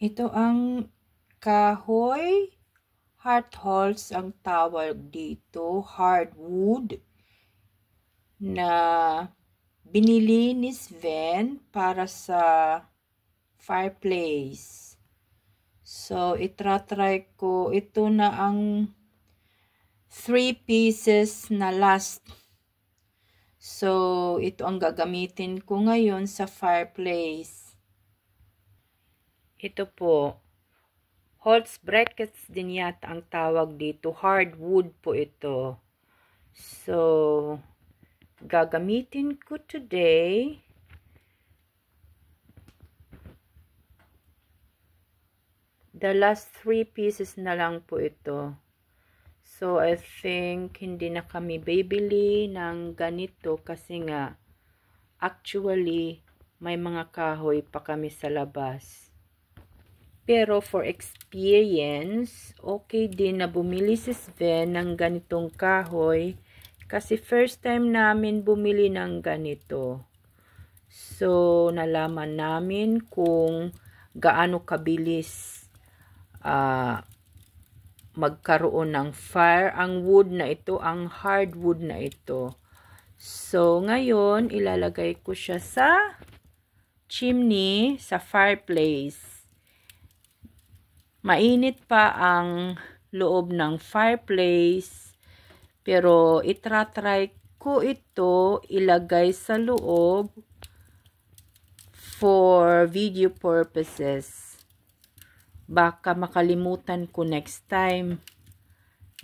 Ito ang kahoy. Hartholz ang tawag dito. Hardwood na binili ni Sven para sa fireplace. So, itratry ko. Ito na ang 3 pieces na last. So, ito ang gagamitin ko ngayon sa fireplace. Ito po. Holz brackets din yata ang tawag dito. Hardwood po ito. So, gagamitin ko today. The last 3 pieces na lang po ito. So, I think hindi na kami bibili ng ganito kasi nga actually may mga kahoy pa kami sa labas. Pero for experience, okay din na bumili si Sven ng ganitong kahoy kasi first time namin bumili ng ganito. So, nalaman namin kung gaano kabilis magkaroon ng fire ang wood na ito, ang hardwood na ito. So, ngayon, ilalagay ko siya sa chimney, sa fireplace. Mainit pa ang loob ng fireplace, pero itratry ko ito ilagay sa loob for video purposes. Baka makalimutan ko next time.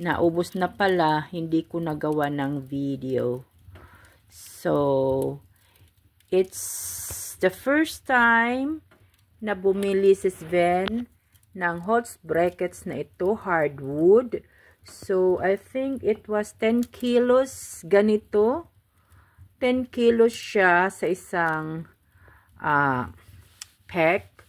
Naubos na pala, hindi ko nagawa ng video. So, it's the first time na bumili si Sven ng Holz brackets na ito, hardwood. So, I think it was 10 kilos ganito. 10 kilos siya sa isang pack,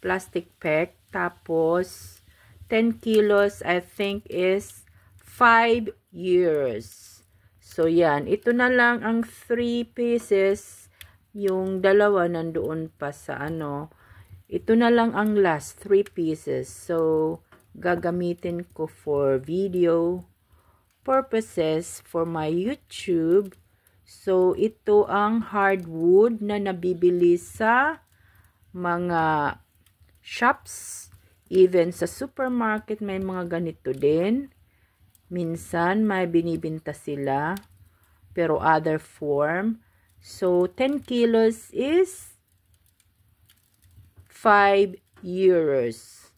plastic pack. Tapos, 10 kilos, I think, is 5 years. So, yan. Ito na lang ang 3 pieces. Yung dalawa nandoon pa sa ano. Ito na lang ang last 3 pieces. So, gagamitin ko for video purposes for my YouTube. So, ito ang hardwood na nabibili sa mga shops, even sa supermarket may mga ganito din. Minsan may binibenta sila, pero other form. So, 10 kilos is 5 years.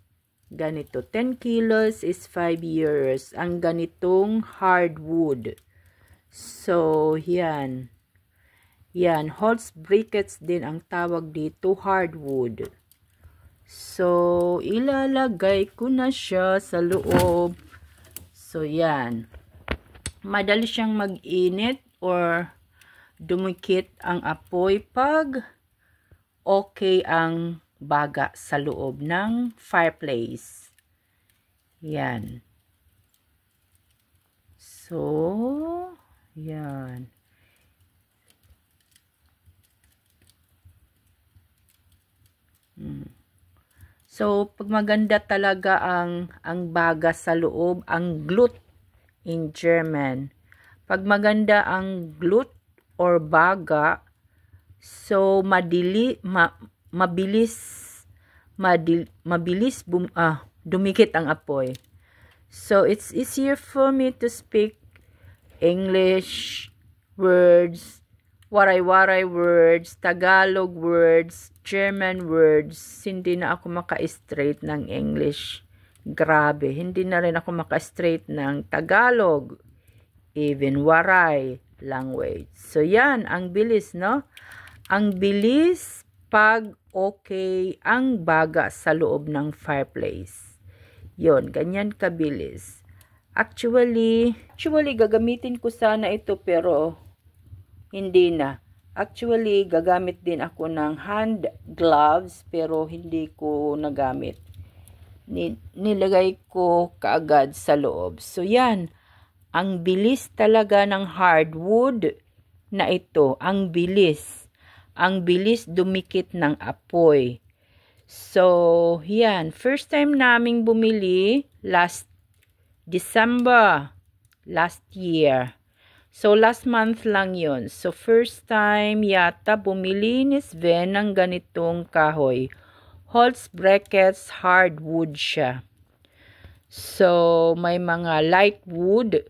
Ganito, 10 kilos is 5 years. Ang ganitong hardwood. So, yan. Yan, Holz brackets din ang tawag dito, hardwood. So, ilalagay ko na siya sa loob. So, yan. Madali siyang mag-init or dumikit ang apoy pag okay ang baga sa loob ng fireplace. Yan. So, yan. So, pag maganda talaga ang baga sa loob, ang Glut in German. Pag maganda ang Glut or baga, so mabilis dumikit ang apoy. So, it's easier for me to speak English words, waray-waray words, Tagalog words, German words. Hindi na ako maka-straight ng English. Grabe, hindi na rin ako maka-straight ng Tagalog. Even waray language. So, yan, ang bilis, no? Ang bilis pag okay ang baga sa loob ng fireplace. Yon, ganyan kabilis. Actually, gagamitin ko sana ito pero hindi na. Actually, gagamit din ako ng hand gloves pero hindi ko nagamit. Nilagay ko kaagad sa loob. So, yan. Ang bilis talaga ng hardwood na ito. Ang bilis. Ang bilis dumikit ng apoy. So, yan. First time naming bumili last December last year. So, last month lang yun. So, first time yata bumili ni Sven ng ganitong kahoy. Holz brackets hardwood siya. So, may mga light wood.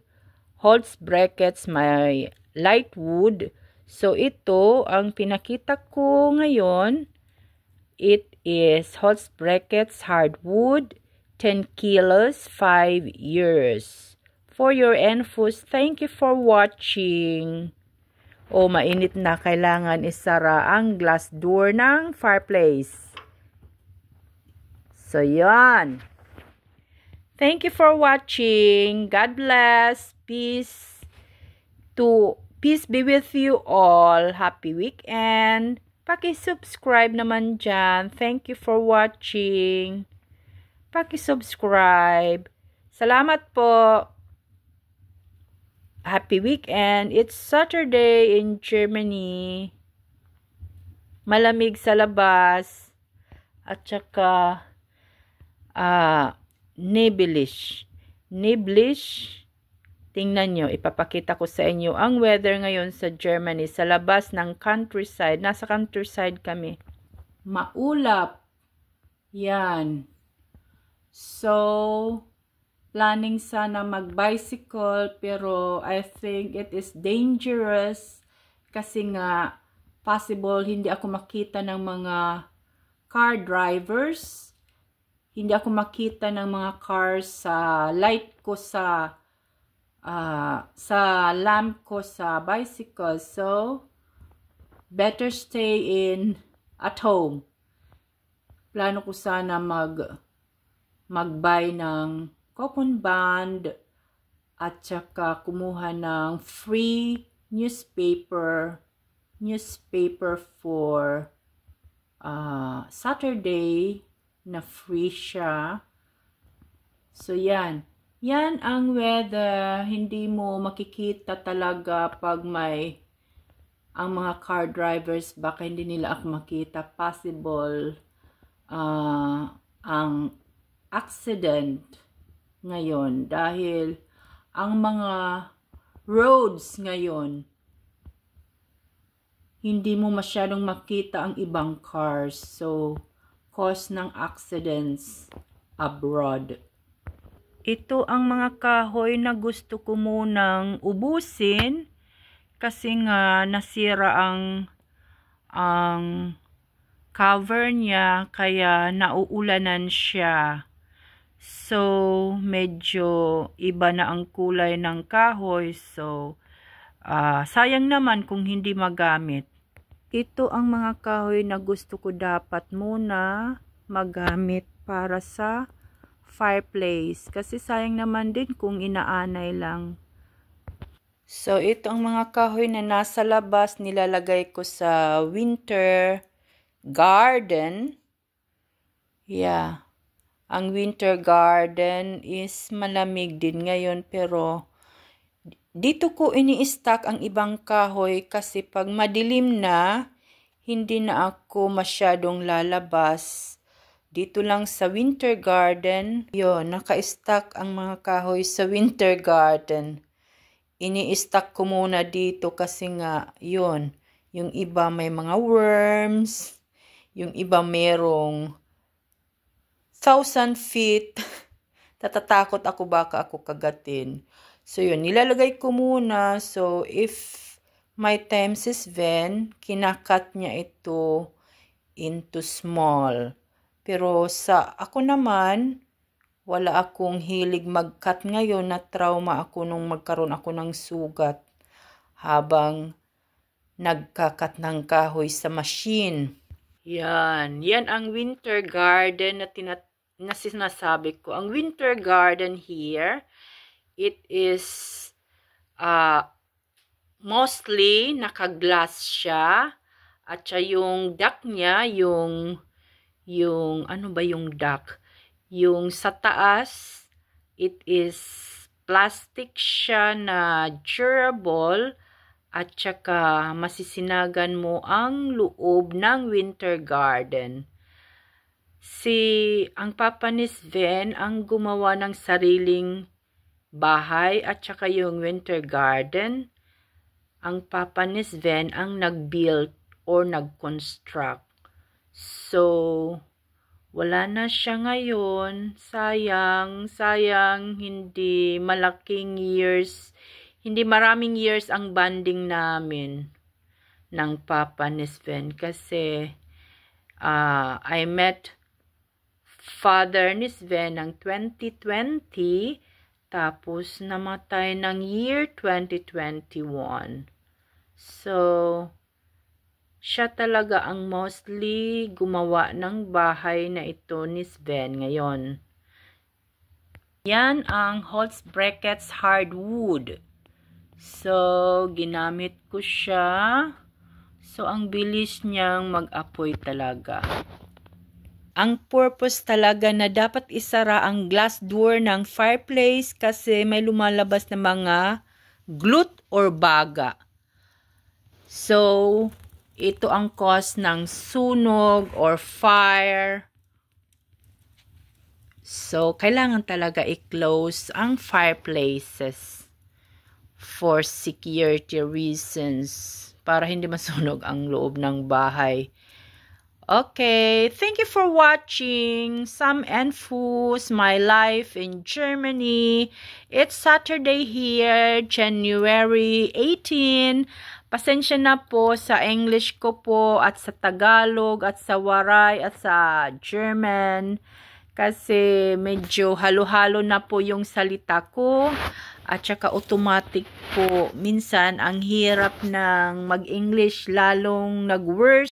Holz brackets may light wood. So, ito, ang pinakita ko ngayon, it is Holz brackets hardwood, 10 kilos, 5 years. For your infos, thank you for watching. O, mainit na, kailangan isara ang glass door ng fireplace. So, yan. Thank you for watching. God bless. Peace be with you all. Happy weekend. Paki-subscribe naman dyan. Thank you for watching. Paki-subscribe. Salamat po. Happy weekend. It's Saturday in Germany. Malamig sa labas. At saka neblish. Tingnan nyo, ipapakita ko sa inyo ang weather ngayon sa Germany, sa labas ng countryside. Nasa countryside kami. Maulap. Yan. So, planning sana mag-bicycle, pero I think it is dangerous kasi nga possible hindi ako makita ng mga car drivers. Hindi ako makita ng mga cars sa light ko sa lamp ko sa bicycle. So, better stay at home. Plano ko sana mag-buy ng coupon band at saka kumuha ng free newspaper for Saturday na free siya. So, yan. Yan ang weather. Hindi mo makikita talaga pag ang mga car drivers, baka hindi nila ako makita. Possible ang accident ngayon dahil ang mga roads ngayon hindi mo masyadong makita ang ibang cars. So, cause ng accidents abroad. Ito ang mga kahoy na gusto ko munang ubusin kasi nga nasira ang cover niya kaya nauulanan siya. So, medyo iba na ang kulay ng kahoy. So, sayang naman kung hindi magamit. Ito ang mga kahoy na gusto ko dapat muna magamit para sa fireplace. Kasi sayang naman din kung inaanay lang. So, ito ang mga kahoy na nasa labas. Nilalagay ko sa winter garden. Yeah. Ang winter garden is malamig din ngayon. Pero, dito ko ini-stack ang ibang kahoy kasi pag madilim na, hindi na ako masyadong lalabas. Dito lang sa winter garden, yun, naka-stack ang mga kahoy sa winter garden. Ini-stack ko muna dito kasi nga, yun, yung iba may mga worms, yung iba merong 1,000 feet. Tatatakot ako baka ako kagatin. So, yun, nilalagay ko muna. So, if my time si Sven, kinakat niya ito into small. Pero sa ako naman, wala akong hilig mag-cut ngayon. Na trauma ako nung magkaroon ako ng sugat habang nagkakat ng kahoy sa machine. Yan. Yan ang winter garden na sinasabi ko. Ang winter garden here, it is mostly naka-glass siya. At siya yung duct niya, yung ano ba yung duct? Yung sa taas, it is plastic siya na durable at saka masisinagan mo ang loob ng winter garden. ang papa ni Sven ang gumawa ng sariling bahay at saka yung winter garden. Ang papa ni Sven ang nag-build or nag-construct. So, wala na siya ngayon. Sayang, hindi maraming years ang bonding namin ng papa ni Sven kasi I met father ni Sven ng 2020 tapos namatay ng year 2021. So, siya talaga ang mostly gumawa ng bahay na ito ni Sven ngayon. Yan ang Holtz Brackets hardwood. So, ginamit ko siya. So, ang bilis niyang mag-apoy talaga. Ang purpose talaga na dapat isara ang glass door ng fireplace kasi may lumalabas na mga glute or baga. So, ito ang cause ng sunog or fire. So, kailangan talaga i-close ang fireplaces for security reasons para hindi masunog ang loob ng bahay. Okay, thank you for watching Sam and Fus, my life in Germany. It's Saturday here, January 18. Pasensya na po sa English ko po at sa Tagalog at sa Waray at sa German kasi medyo halo-halo na po yung salita ko at saka automatic po. Minsan ang hirap ng mag-English lalong nag-worse